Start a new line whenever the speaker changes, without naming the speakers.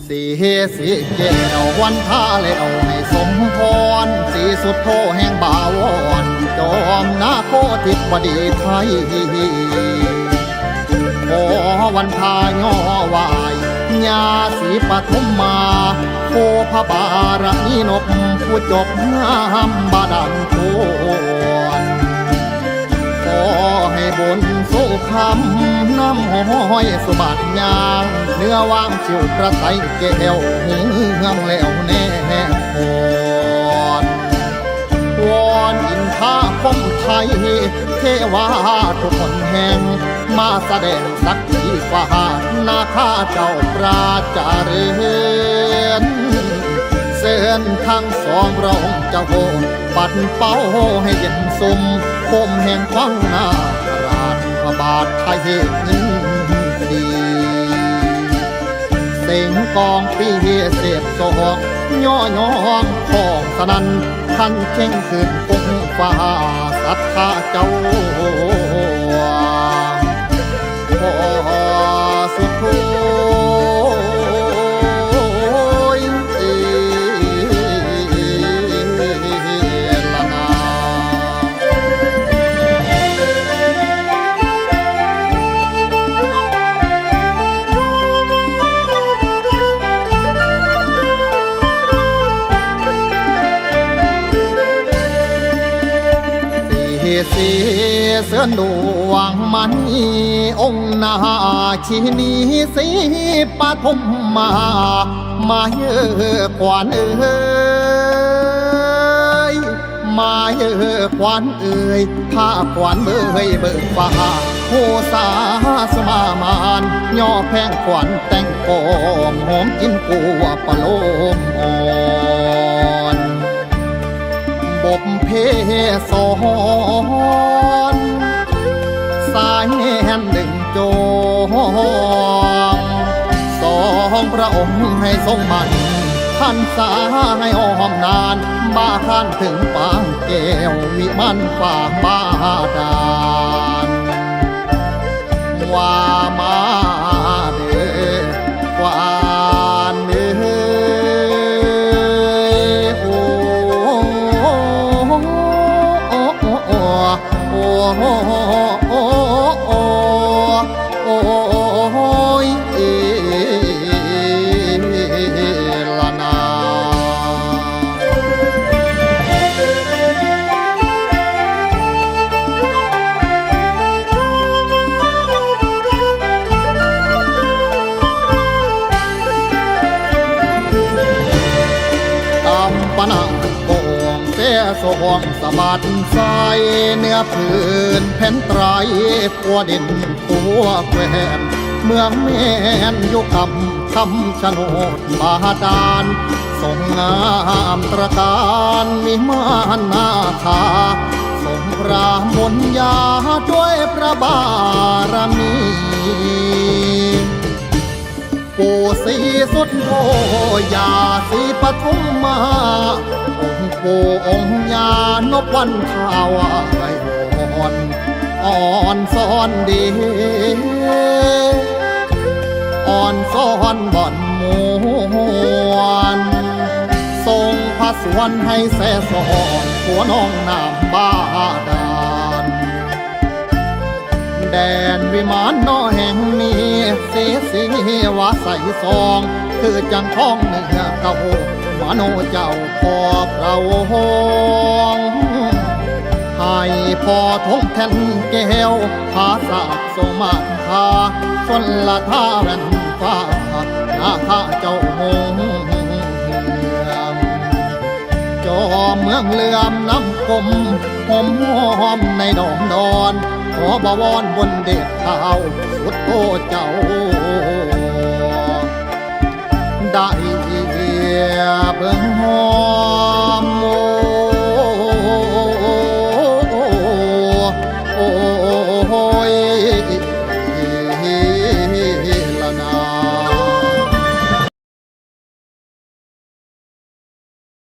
สีสีเกววันท่าแล้วให้สมพรสีสุดโทแห่งบ่าวอนจอมนาโคติดบดีไทยขอวันทายอวายญาสีปฐมมาโคพระบารมีนกผู้จบงามบาดาลโคนขอให้บนสู้คำน้ำห้อยสุบัติยางเนื้อว่างชิวกระไตแก้วเฮืองแล้วแน่พรวอนอินทาคมไทยเทวาทุกคนแห่งมาแสดงสักขีฟ้านาข้าเจ้าปราจาเรือนเส้นทั้งสองพระองค์เจ้าโหปัดเป้าให้เย็นสมคมแห่งฟังนาราชพระบาทไทยยิ่งดีเสียงกองปีเสียบสอกย่อยองของสนันท่านเช่งขึ้นคงฟ้าศรัทธาเจ้าขอสุดโทสีเสื้อดวงมันองค์นาชีนีสีปฐมมาเยอะขวานเอ่ยมาเยอะขวานเอ่ยผ้าขวานเบยเบิกฟ้าโหสาสมามานย่อแพงขวานแต่งกองหอมกินกัวปะโลมอ่อนบเพสอนสายแห่งหนึ่งโจงสองพระองค์ให้ทรงมันท่านสาให้อ้อมนานบ้าข้านถึงปางแก้ววิมันฝ่าบ้าดานว่ามาเด้อวานเด้อปนาโกงเสียสวงสะบัดใสเนื้อพื้นแผ่นไตรขัวดินขัวแควนเมืองแม่นยุคคำชะโนดบาดาลทรงงามตระการมีมานนาคาทรงรามนยาด้วยพระบารมีปู่ศรีสุดโธยาศรีปทุมมาองค์ปู่องค์ยานพวันทาวายอ่อนซ้อนดีอ่อนซ้อนบ่อนมวนทรงพระสวนให้แสสอนหัวน้องน้ำบาดาลแดนวิมานนอแห่งนี้สีวาใสซองคือจังท้องเนื้อเก่ามโนเจ้าพ่อเราหงให้พ่อทงแทนแก้วภาษาทรงมาคาชนละท่าแว่นฟ้านาข้าเจ้าหงจอเมืองเลื่อมน้ำกลมหอมหอมในดอมดอนขอบวรบนเด็ดเท้าสุดโตเจ้าได้เบิ่งหอ